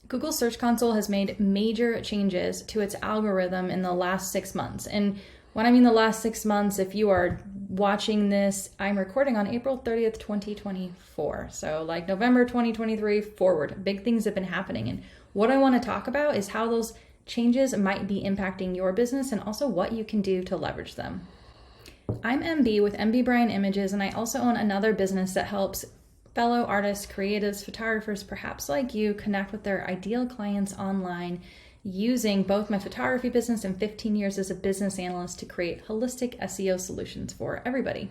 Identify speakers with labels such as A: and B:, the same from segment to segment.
A: Google Search Console has made major changes to its algorithm in the last 6 months. And when I mean the last 6 months, if you are watching this, I'm recording on April 30th, 2024. So like November 2023 forward, big things have been happening. And what I want to talk about is how those changes might be impacting your business and also what you can do to leverage them. I'm MB with MB Bryan Images, and I also own another business that helps fellow artists, creatives, photographers, perhaps like you, connect with their ideal clients online using both my photography business and 15 years as a business analyst to create holistic SEO solutions for everybody.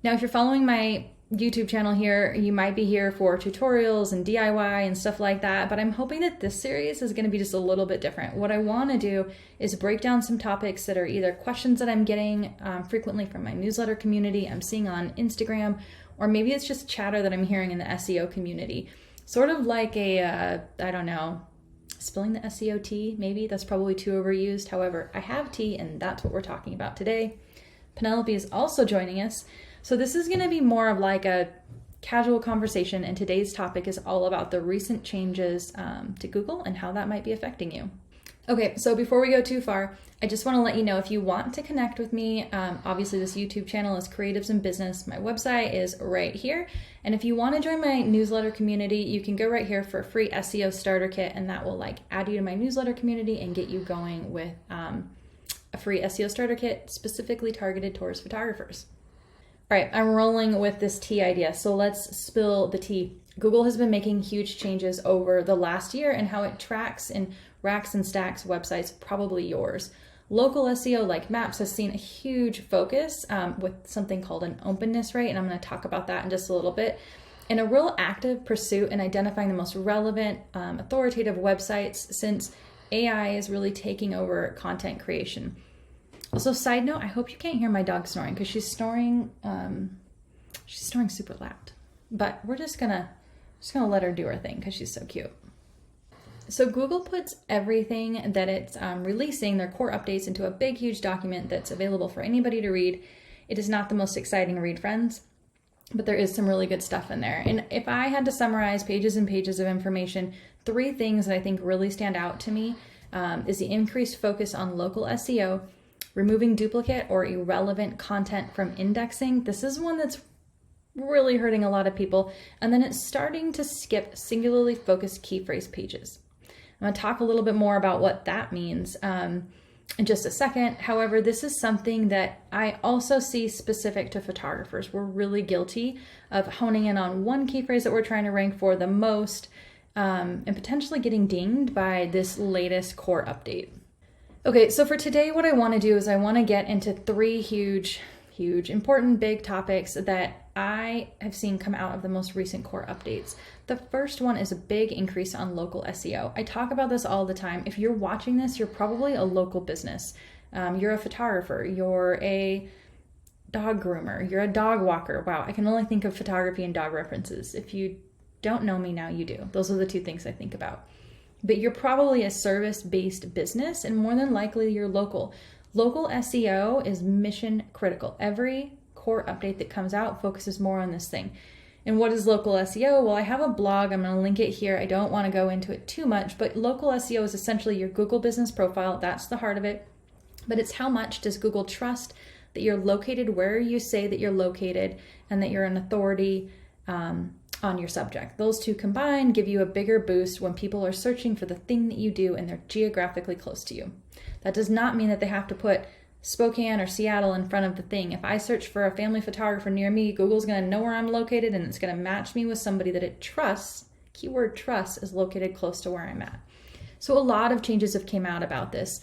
A: Now, if you're following my YouTube channel here, you might be here for tutorials and DIY and stuff like that, but I'm hoping that this series is going to be just a little bit different. What I want to do is break down some topics that are either questions that I'm getting frequently from my newsletter community, I'm seeing on Instagram, or maybe it's just chatter that I'm hearing in the SEO community. Sort of like a, spilling the SEO tea, maybe. That's probably too overused. However, I have tea, and that's what we're talking about today. Penelope is also joining us. So this is going to be more of like a casual conversation, and today's topic is all about the recent changes to Google and how that might be affecting you. Okay, so before we go too far, I just want to let you know if you want to connect with me, obviously this YouTube channel is Creatives in Business. My website is right here. And if you want to join my newsletter community, you can go right here for a free SEO starter kit, and that will add you to my newsletter community and get you going with a free SEO starter kit specifically targeted towards photographers. All right, I'm rolling with this tea idea. So let's spill the tea. Google has been making huge changes over the last year in how it tracks and racks and stacks websites, probably yours. Local SEO like Maps has seen a huge focus with something called an openness rate, and I'm going to talk about that in just a little bit. And a real active pursuit in identifying the most relevant, authoritative websites since AI is really taking over content creation. Also, side note, I hope you can't hear my dog snoring because she's snoring super loud. But we're just gonna let her do her thing because she's so cute. So Google puts everything that it's releasing, their core updates, into a big, huge document that's available for anybody to read. It is not the most exciting read, friends, but there is some really good stuff in there. And if I had to summarize pages and pages of information, 3 things that I think really stand out to me is the increased focus on local SEO, removing duplicate or irrelevant content from indexing. This is one that's really hurting a lot of people. And then it's starting to skip singularly focused key phrase pages. I'm going to talk a little bit more about what that means in just a second. However, this is something that I also see specific to photographers. We're really guilty of honing in on one key phrase that we're trying to rank for the most and potentially getting dinged by this latest core update. Okay, so for today, what I want to do is I want to get into 3 huge, important, big topics that I have seen come out of the most recent core updates. The first one is a big increase on local SEO. I talk about this all the time. If you're watching this, you're probably a local business. You're a photographer, you're a dog groomer, you're a dog walker. Wow, I can only think of photography and dog references. If you don't know me now, you do. Those are the 2 things I think about. But you're probably a service-based business, and more than likely you're local. Local SEO is mission critical. Every core update that comes out focuses more on this thing. And what is local SEO? Well, I have a blog. I'm going to link it here. I don't want to go into it too much, but local SEO is essentially your Google business profile. That's the heart of it. But it's how much does Google trust that you're located where you say that you're located and that you're an authority on your subject. Those 2 combined give you a bigger boost when people are searching for the thing that you do and they're geographically close to you. That does not mean that they have to put Spokane or Seattle in front of the thing. If I search for a family photographer near me, Google's going to know where I'm located and it's going to match me with somebody that it trusts. Keyword trust is located close to where I'm at. So a lot of changes have came out about this.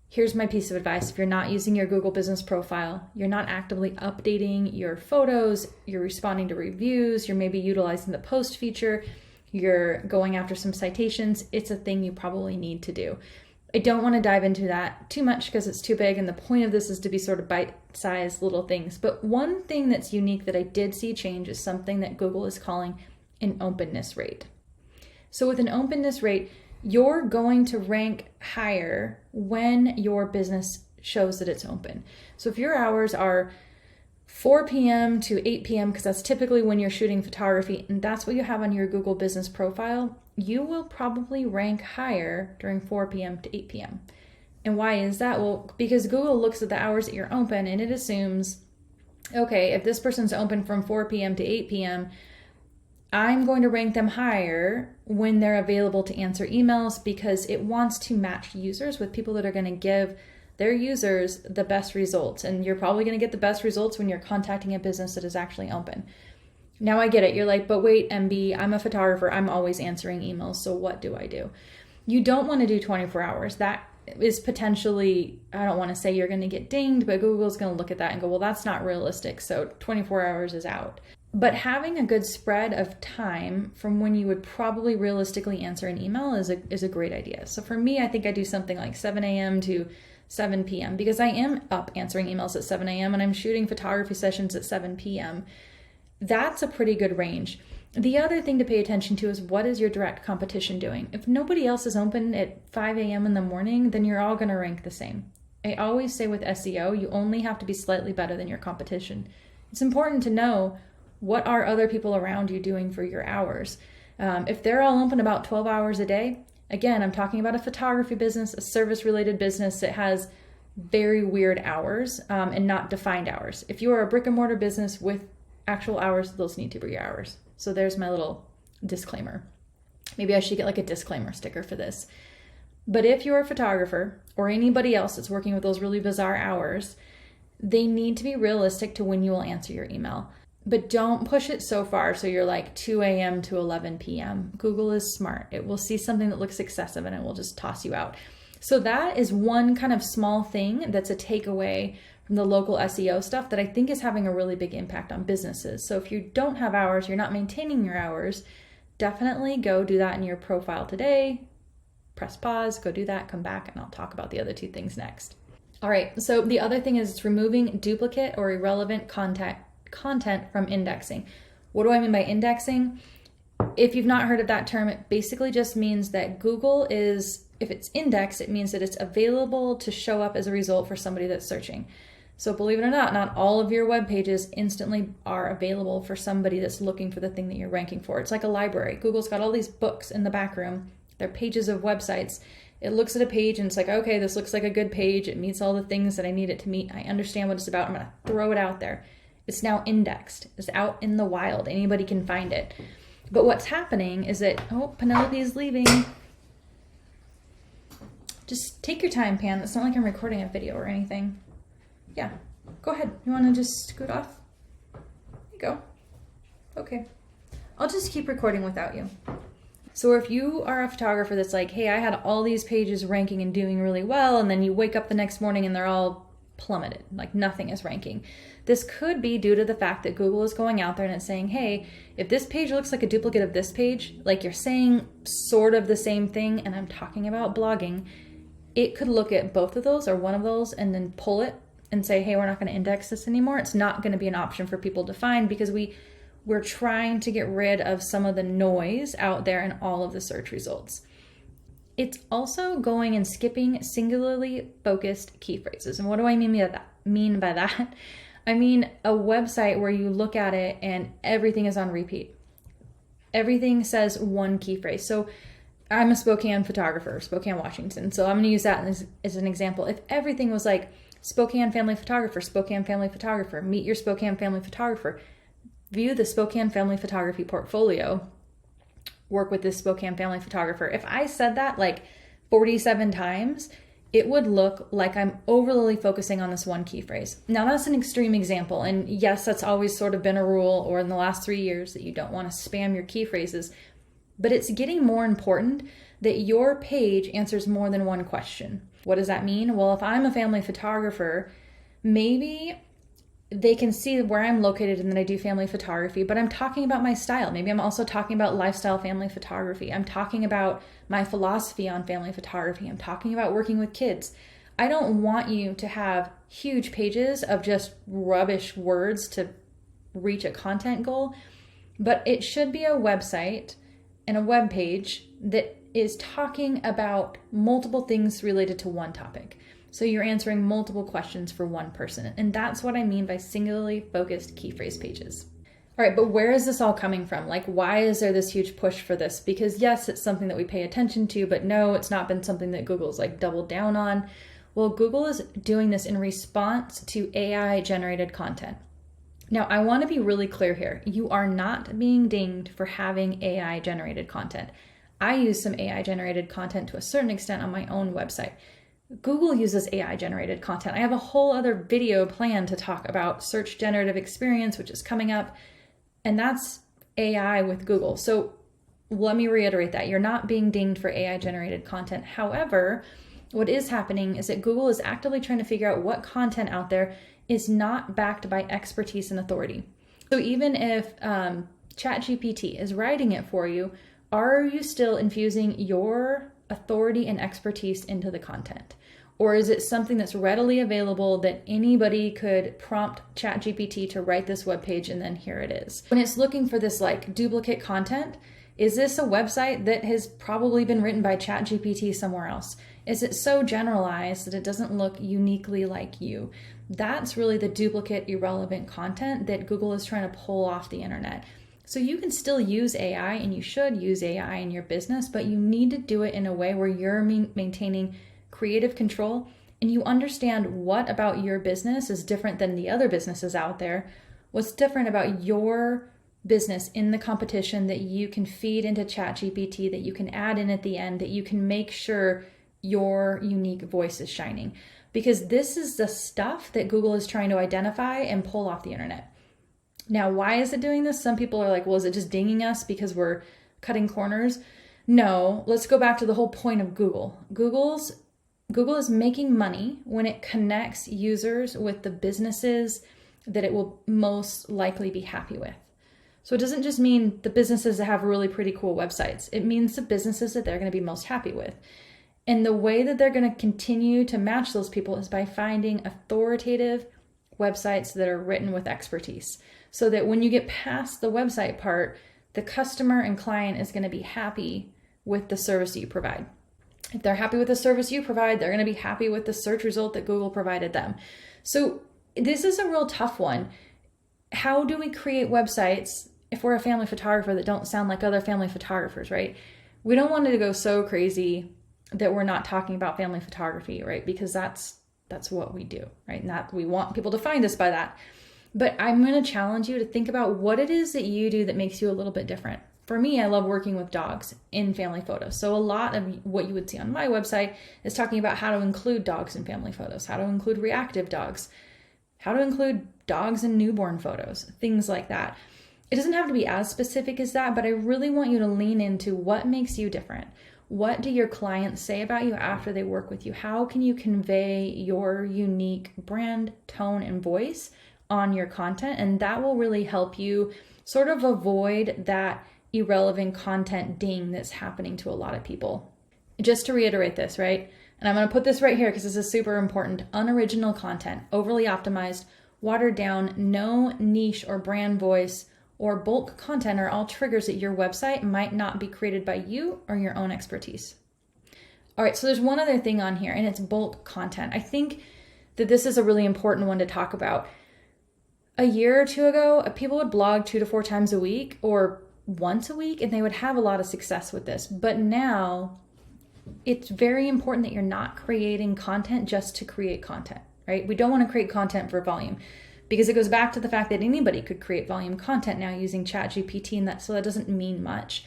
A: Here's my piece of advice. If you're not using your Google business profile, you're not actively updating your photos, you're responding to reviews, you're maybe utilizing the post feature, you're going after some citations, it's a thing you probably need to do. I don't want to dive into that too much because it's too big, and the point of this is to be sort of bite-sized little things. But one thing that's unique that I did see change is something that Google is calling an openness rate. So with an openness rate, you're going to rank higher when your business shows that it's open. So if your hours are 4 p.m. to 8 p.m., because that's typically when you're shooting photography, and that's what you have on your Google business profile, you will probably rank higher during 4 p.m. to 8 p.m. And why is that? Well, because Google looks at the hours that you're open and it assumes, okay, if this person's open from 4 p.m. to 8 p.m., I'm going to rank them higher when they're available to answer emails, because it wants to match users with people that are going to give their users the best results. And you're probably going to get the best results when you're contacting a business that is actually open. Now I get it. You're like, but wait, MB, I'm a photographer. I'm always answering emails. So what do I do? You don't want to do 24 hours. That is potentially, I don't want to say you're going to get dinged, but Google's going to look at that and go, well, that's not realistic. So 24 hours is out. But having a good spread of time from when you would probably realistically answer an email is a great idea. So for me, I think I do something like 7 a.m. to 7 p.m. because I am up answering emails at 7 a.m. and I'm shooting photography sessions at 7 p.m. That's a pretty good range. The other thing to pay attention to is, what is your direct competition doing? If nobody else is open at 5 a.m. in the morning, then you're all going to rank the same. I always say with SEO, you only have to be slightly better than your competition. It's important to know, what are other people around you doing for your hours? If they're all open about 12 hours a day, again, I'm talking about a photography business, a service-related business that has very weird hours and not defined hours. If you are a brick and mortar business with actual hours, those need to be your hours. So there's my little disclaimer. Maybe I should get like a disclaimer sticker for this. But if you're a photographer or anybody else that's working with those really bizarre hours, they need to be realistic to when you will answer your email. But don't push it so far so you're like 2 a.m. to 11 p.m. Google is smart. It will see something that looks excessive and it will just toss you out. So that is one kind of small thing that's a takeaway from the local SEO stuff that I think is having a really big impact on businesses. So if you don't have hours, you're not maintaining your hours, definitely go do that in your profile today. Press pause, go do that, come back, and I'll talk about the other two things next. All right, so the other thing is it's removing duplicate or irrelevant content from indexing. What do I mean by indexing? If you've not heard of that term, it basically just means that Google is, if it's indexed, it means that it's available to show up as a result for somebody that's searching. So believe it or not all of your web pages instantly are available for somebody that's looking for the thing that you're ranking for. It's like a library. Google's got all these books in the back room. They're pages of websites. It looks at a page and it's like, okay, this looks like a good page. It meets all the things that I need it to meet. I understand what it's about. I'm going to throw it out there. It's now indexed. It's out in the wild. Anybody can find it. But what's happening is that, oh, Penelope is leaving. Just take your time, Pan. It's not like I'm recording a video or anything. Yeah, go ahead. You want to just scoot off? There you go. Okay. I'll just keep recording without you. So if you are a photographer that's like, hey, I had all these pages ranking and doing really well, and then you wake up the next morning and they're all plummeted, like nothing is ranking. This could be due to the fact that Google is going out there and it's saying, hey, if this page looks like a duplicate of this page, like you're saying sort of the same thing, and I'm talking about blogging, it could look at both of those or one of those and then pull it and say, hey, we're not going to index this anymore. It's not going to be an option for people to find because we're trying to get rid of some of the noise out there in all of the search results. It's also going and skipping singularly focused key phrases. And what do I mean by that? I mean a website where you look at it and everything is on repeat. Everything says one key phrase. So I'm a Spokane photographer, Spokane, Washington. So I'm going to use that as an example. If everything was like Spokane family photographer, meet your Spokane family photographer, view the Spokane family photography portfolio, work with this Spokane family photographer. If I said that like 47 times, it would look like I'm overly focusing on this one key phrase. Now that's an extreme example. And yes, that's always sort of been a rule, or in the last 3 years, that you don't want to spam your key phrases. But it's getting more important that your page answers more than one question. What does that mean? Well, if I'm a family photographer, maybe they can see where I'm located and that I do family photography, but I'm talking about my style. Maybe I'm also talking about lifestyle family photography. I'm talking about my philosophy on family photography. I'm talking about working with kids. I don't want you to have huge pages of just rubbish words to reach a content goal, but it should be a website and a web page that is talking about multiple things related to one topic. So you're answering multiple questions for one person. And that's what I mean by singularly focused key phrase pages. All right, but where is this all coming from? Like, why is there this huge push for this? Because yes, it's something that we pay attention to, but no, it's not been something that Google's like doubled down on. Well, Google is doing this in response to AI generated content. Now, I want to be really clear here. You are not being dinged for having AI generated content. I use some AI generated content to a certain extent on my own website. Google uses AI generated content. I have a whole other video planned to talk about search generative experience, which is coming up, and that's AI with Google. So let me reiterate that. You're not being dinged for AI generated content. However, what is happening is that Google is actively trying to figure out what content out there is not backed by expertise and authority. So even if ChatGPT is writing it for you, are you still infusing your authority and expertise into the content? Or is it something that's readily available that anybody could prompt ChatGPT to write this web page and then here it is? When it's looking for this like duplicate content, is this a website that has probably been written by ChatGPT somewhere else? Is it so generalized that it doesn't look uniquely like you? That's really the duplicate, irrelevant content that Google is trying to pull off the internet. So you can still use AI, and you should use AI in your business, but you need to do it in a way where you're maintaining creative control and you understand what about your business is different than the other businesses out there. What's different about your business in the competition that you can feed into ChatGPT, that you can add in at the end, that you can make sure your unique voice is shining. Because this is the stuff that Google is trying to identify and pull off the internet. Now, why is it doing this? Some people are like, well, is it just dinging us because we're cutting corners? No, let's go back to the whole point of Google. Google is making money when it connects users with the businesses that it will most likely be happy with. So it doesn't just mean the businesses that have really pretty cool websites. It means the businesses that they're going to be most happy with. And the way that they're going to continue to match those people is by finding authoritative websites that are written with expertise. So that when you get past the website part, the customer and client is going to be happy with the service you provide. If they're happy with the service you provide, they're going to be happy with the search result that Google provided them. So this is a real tough one. How do we create websites if we're a family photographer that don't sound like other family photographers, right? We don't want it to go so crazy that we're not talking about family photography, right? Because that's what we do, right? And that we want people to find us by that. But I'm going to challenge you to think about what it is that you do that makes you a little bit different. For me, I love working with dogs in family photos. So a lot of what you would see on my website is talking about how to include dogs in family photos, how to include reactive dogs, how to include dogs in newborn photos, things like that. It doesn't have to be as specific as that, but I really want you to lean into what makes you different. What do your clients say about you after they work with you? How can you convey your unique brand, tone, and voice on your content? And that will really help you sort of avoid that irrelevant content ding that's happening to a lot of people. Just to reiterate this, right? And I'm going to put this right here because this is super important. Unoriginal content, overly optimized, watered down, no niche or brand voice, or bulk content are all triggers that your website might not be created by you or your own expertise. All right, so there's one other thing on here, and it's bulk content. I think that this is a really important one to talk about. A year or two ago, people would blog 2 to 4 times a week or once a week, and they would have a lot of success with this. But now it's very important that you're not creating content just to create content, right? We don't want to create content for volume, because it goes back to the fact that anybody could create volume content now using ChatGPT, and so that doesn't mean much.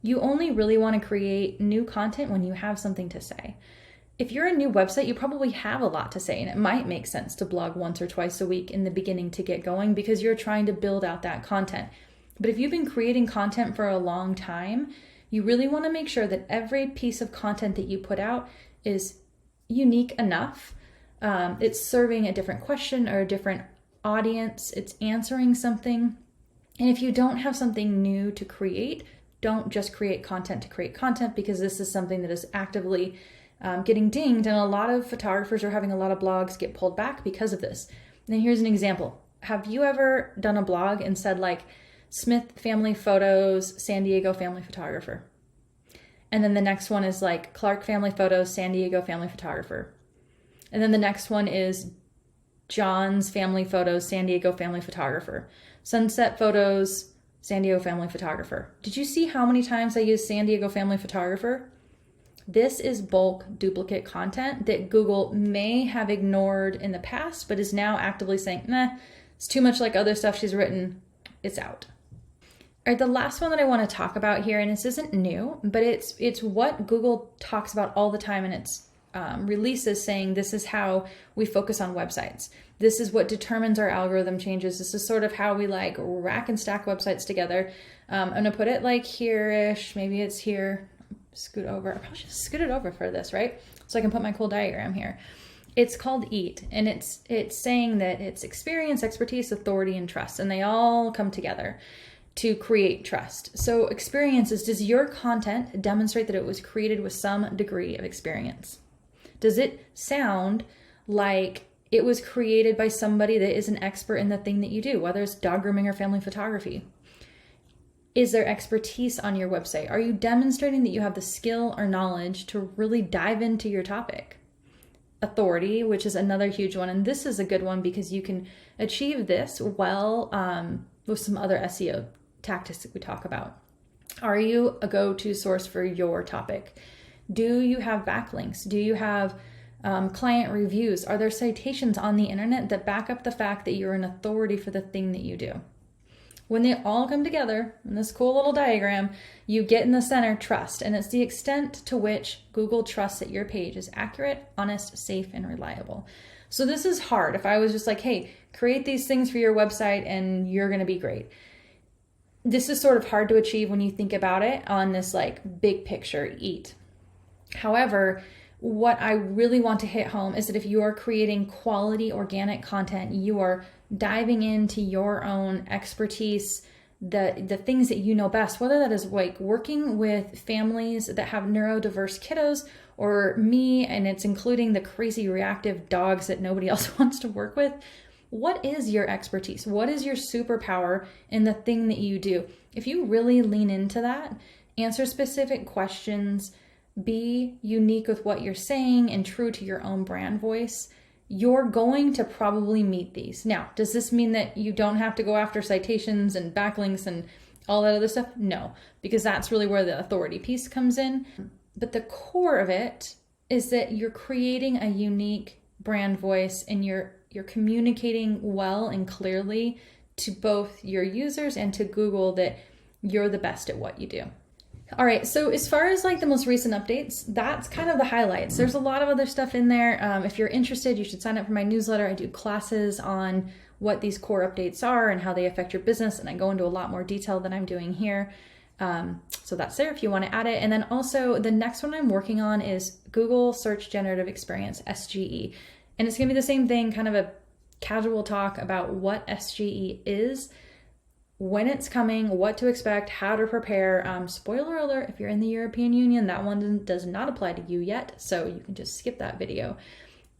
A: You only really want to create new content when you have something to say. If you're a new website, you probably have a lot to say, and it might make sense to blog once or twice a week in the beginning to get going because you're trying to build out that content. But if you've been creating content for a long time, you really want to make sure that every piece of content that you put out is unique enough. It's serving a different question or a different audience. It's answering something. And if you don't have something new to create, don't just create content to create content, because this is something that is actively getting dinged, and a lot of photographers are having a lot of blogs get pulled back because of this. And then here's an example. Have you ever done a blog and said like Smith Family Photos, San Diego Family Photographer? And then the next one is like Clark Family Photos, San Diego Family Photographer. And then the next one is John's Family Photos, San Diego Family Photographer. Sunset photos, San Diego family photographer. Did you see how many times I use San Diego family photographer? This is bulk duplicate content that Google may have ignored in the past, but is now actively saying, nah, it's too much like other stuff she's written. It's out. All right, the last one that I want to talk about here, and this isn't new, but it's what Google talks about all the time in its releases, saying this is how we focus on websites. This is what determines our algorithm changes. This is sort of how we like rack and stack websites together. I'm gonna put it like here-ish, maybe it's here. Scoot over. I probably should scoot it over for this, right? So I can put my cool diagram here. It's called EAT, and it's saying that it's experience, expertise, authority, and trust, and they all come together to create trust. So experience is, does your content demonstrate that it was created with some degree of experience? Does it sound like it was created by somebody that is an expert in the thing that you do, whether it's dog grooming or family photography? Is there expertise on your website? Are you demonstrating that you have the skill or knowledge to really dive into your topic? Authority, which is another huge one. And this is a good one because you can achieve this well with some other SEO tactics that we talk about. Are you a go-to source for your topic? Do you have backlinks? Do you have client reviews? Are there citations on the internet that back up the fact that you're an authority for the thing that you do? When they all come together in this cool little diagram, you get in the center trust, and it's the extent to which Google trusts that your page is accurate, honest, safe, and reliable. So this is hard. If I was just like, hey, create these things for your website and you're going to be great. This is sort of hard to achieve when you think about it on this like big picture EAT. However, what I really want to hit home is that if you are creating quality organic content, you are diving into your own expertise, the things that you know best, whether that is like working with families that have neurodiverse kiddos, or me, and it's including the crazy reactive dogs that nobody else wants to work with. What is your expertise? What is your superpower in the thing that you do? If you really lean into that, answer specific questions, be unique with what you're saying and true to your own brand voice, you're going to probably meet these. Now, does this mean that you don't have to go after citations and backlinks and all that other stuff? No, because that's really where the authority piece comes in. But the core of it is that you're creating a unique brand voice, and you're communicating well and clearly to both your users and to Google that you're the best at what you do. All right, so as far as like the most recent updates, that's kind of the highlights. There's a lot of other stuff in there. If you're interested, you should sign up for my newsletter. I do classes on what these core updates are and how they affect your business, and I go into a lot more detail than I'm doing here. So that's there if you want to add it. And then also the next one I'm working on is Google Search Generative Experience, SGE. And it's going to be the same thing, kind of a casual talk about what SGE is, when it's coming, what to expect, how to prepare. Spoiler alert, if you're in the European Union, that one does not apply to you yet, so you can just skip that video.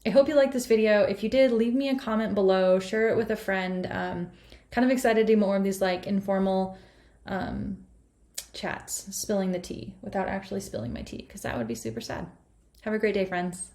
A: I hope you liked this video. If you did, leave me a comment below, share it with a friend. Kind of excited to do more of these like informal chats, spilling the tea without actually spilling my tea, because that would be super sad. Have a great day, friends.